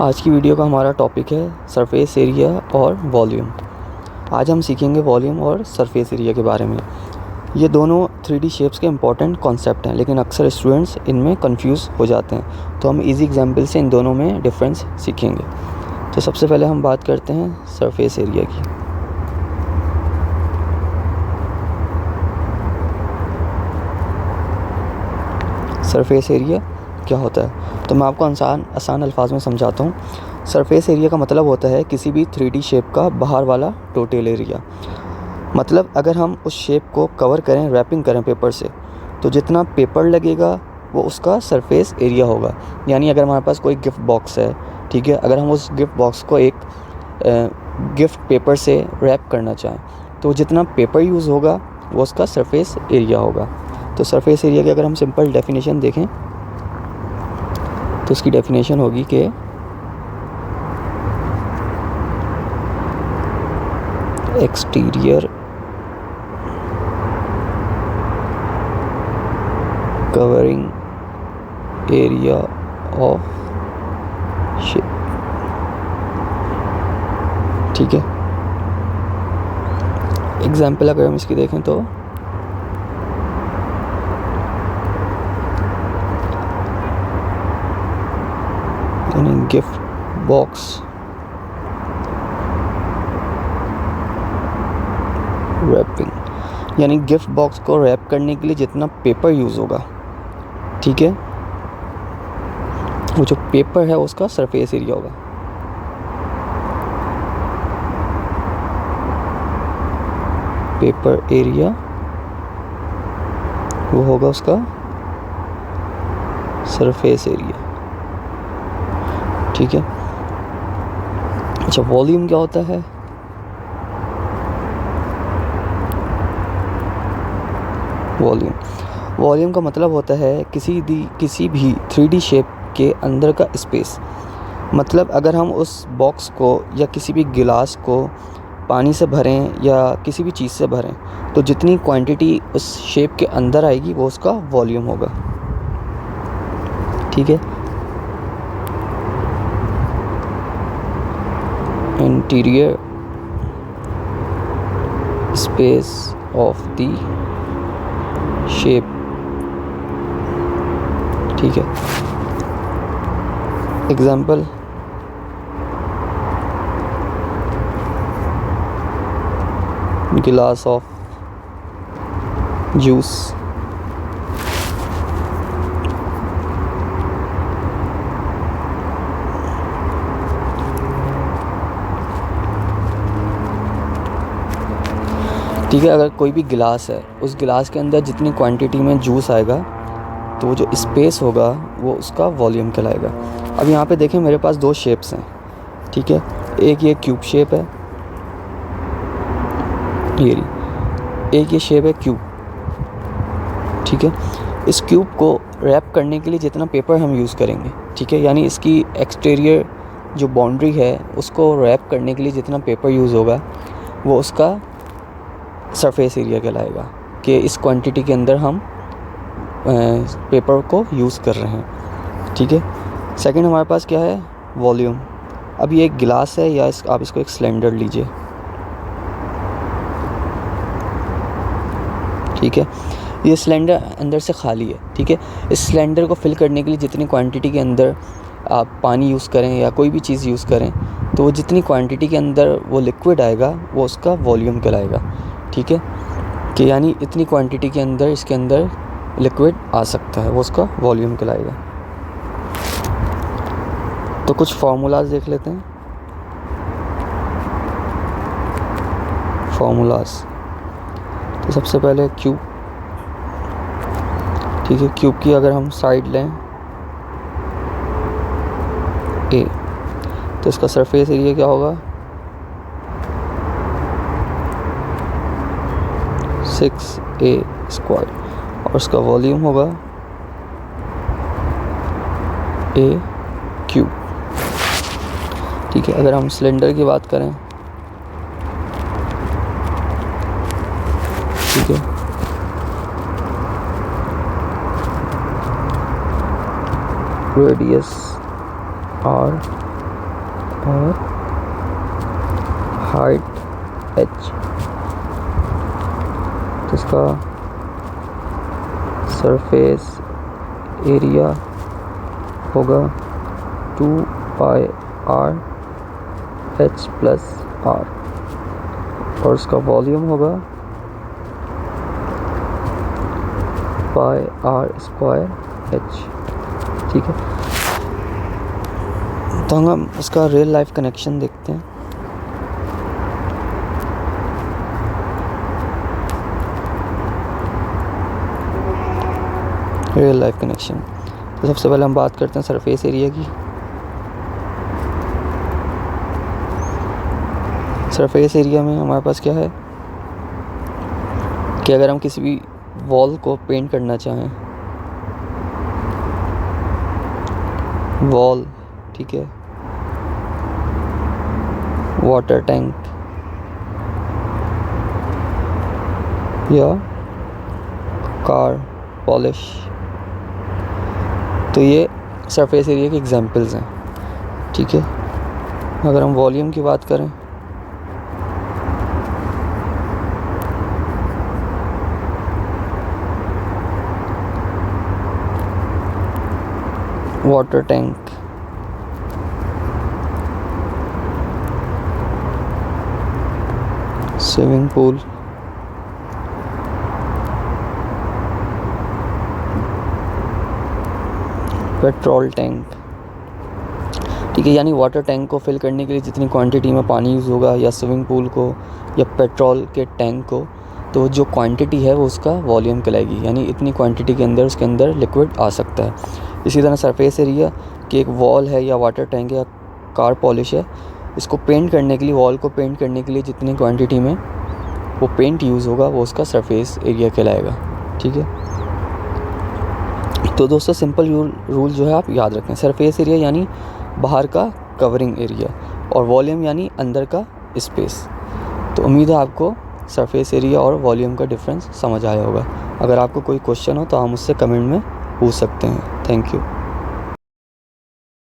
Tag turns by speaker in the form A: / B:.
A: आज की वीडियो का हमारा टॉपिक है सरफेस एरिया और वॉल्यूम। आज हम सीखेंगे वॉल्यूम और सरफेस एरिया के बारे में। ये दोनों 3D शेप्स के इम्पॉर्टेंट कॉन्सेप्ट हैं, लेकिन अक्सर स्टूडेंट्स इनमें कंफ्यूज हो जाते हैं। तो हम इजी एग्जांपल से इन दोनों में डिफरेंस सीखेंगे। तो सबसे पहले हम बात करते हैं सरफेस एरिया की। सरफेस एरिया क्या होता है, तो मैं आपको आसान अल्फाज में समझाता हूँ। सरफेस एरिया का मतलब होता है किसी भी 3D शेप का बाहर वाला टोटल एरिया। मतलब अगर हम उस शेप को कवर करें, रैपिंग करें पेपर से, तो जितना पेपर लगेगा वो उसका सरफेस एरिया होगा। यानी अगर हमारे पास कोई गिफ्ट बॉक्स है, ठीक है, अगर हम उस गिफ्ट बॉक्स को एक गिफ्ट पेपर से रैप करना चाहें, तो जितना पेपर यूज़ होगा वो उसका सरफेस एरिया होगा। तो सरफेस एरिया की अगर हम सिंपल डेफिनेशन देखें तो उसकी डेफिनेशन होगी कि exterior covering area of shape. ठीक है, एग्जाम्पल अगर हम इसकी देखें तो गिफ्ट बॉक्स रैपिंग, यानी गिफ्ट बॉक्स को रैप करने के लिए जितना पेपर यूज़ होगा, ठीक है, वो जो पेपर है उसका सरफेस एरिया होगा। पेपर एरिया वो होगा उसका सरफेस एरिया। ठीक है। अच्छा, वॉल्यूम क्या होता है? वॉल्यूम का मतलब होता है किसी भी 3D शेप के अंदर का स्पेस। मतलब अगर हम उस बॉक्स को या किसी भी गिलास को पानी से भरें या किसी भी चीज़ से भरें, तो जितनी क्वांटिटी उस शेप के अंदर आएगी वो उसका वॉल्यूम होगा। ठीक है। Interior space of the shape. ठीक है, एग्जाम्पल गिलास ऑफ जूस। ठीक है, अगर कोई भी गिलास है, उस गिलास के अंदर जितनी क्वांटिटी में जूस आएगा तो वो जो स्पेस होगा वो उसका वॉल्यूम कहलाएगा। अब यहाँ पे देखें, मेरे पास दो शेप्स हैं। ठीक है, एक ये क्यूब शेप है, एक ये शेप है क्यूब। ठीक है, इस क्यूब को रैप करने के लिए जितना पेपर हम यूज़ करेंगे, ठीक है, यानी इसकी एक्सटीरियर जो बाउंड्री है उसको रैप करने के लिए जितना पेपर यूज़ होगा वो उसका सरफेस एरिया कहलाएगा, कि इस क्वांटिटी के अंदर हम पेपर को यूज़ कर रहे हैं। ठीक है। सेकंड हमारे पास क्या है? वॉल्यूम। अब ये एक गिलास है, या आप इसको एक सिलेंडर लीजिए। ठीक है, ये सिलेंडर अंदर से खाली है। ठीक है, इस सिलेंडर को फिल करने के लिए जितनी क्वांटिटी के अंदर आप पानी यूज़ करें या कोई भी चीज़ यूज़ करें, तो वो जितनी क्वांटिटी के अंदर वो लिक्विड आएगा वो उसका वॉल्यूम कहलाएगा। ठीक है, कि यानी इतनी क्वांटिटी के अंदर इसके अंदर लिक्विड आ सकता है, वो उसका वॉल्यूम कहलाएगा। तो कुछ फार्मूलाज देख लेते हैं। फार्मूलाज, तो सबसे पहले क्यूब। ठीक है, क्यूब की अगर हम साइड लें ए, तो इसका सरफेस एरिया क्या होगा? 6a² और उसका वॉल्यूम होगा a³। ठीक है, अगर हम सिलेंडर की बात करें, ठीक है, रेडियस r और हाइट h, तो इसका सरफेस एरिया होगा 2πr h प्लस r, और इसका वॉल्यूम होगा πr² h। ठीक है, तो हम इसका रियल लाइफ कनेक्शन देखते हैं। रियल लाइफ कनेक्शन, तो सबसे पहले हम बात करते हैं सरफेस एरिया की। सरफेस एरिया में हमारे पास क्या है कि अगर हम किसी भी वॉल को पेंट करना चाहें, वॉल, ठीक है, वाटर टैंक या कार पॉलिश, तो ये सरफेस एरिया के एग्जांपल्स हैं। ठीक है, अगर हम वॉल्यूम की बात करें, water tank, swimming pool, petrol tank. ठीक है, यानी वाटर टैंक को फिल करने के लिए जितनी क्वांटिटी में पानी यूज़ होगा, या स्विमिंग पूल को, या पेट्रोल के टैंक को, तो जो क्वांटिटी है वो उसका वॉल्यूम कहलाएगी, यानी इतनी क्वांटिटी के अंदर उसके अंदर लिक्विड आ सकता है। इसी तरह सरफेस एरिया कि एक वॉल है या वाटर टैंक या कार पॉलिश है, इसको पेंट करने के लिए, वॉल को पेंट करने के लिए जितनी क्वांटिटी में वो पेंट यूज़ होगा वो उसका सरफेस एरिया कहलाएगा। ठीक है, तो दोस्तों सिंपल रूल जो है आप याद रखें, सरफेस एरिया यानी बाहर का कवरिंग एरिया, और वॉल्यूम यानी अंदर का स्पेस। तो उम्मीद है आपको सरफेस एरिया और वॉल्यूम का डिफरेंस समझ आया होगा। अगर आपको कोई क्वेश्चन हो तो आप मुझसे कमेंट में पूछ सकते हैं। Thank you.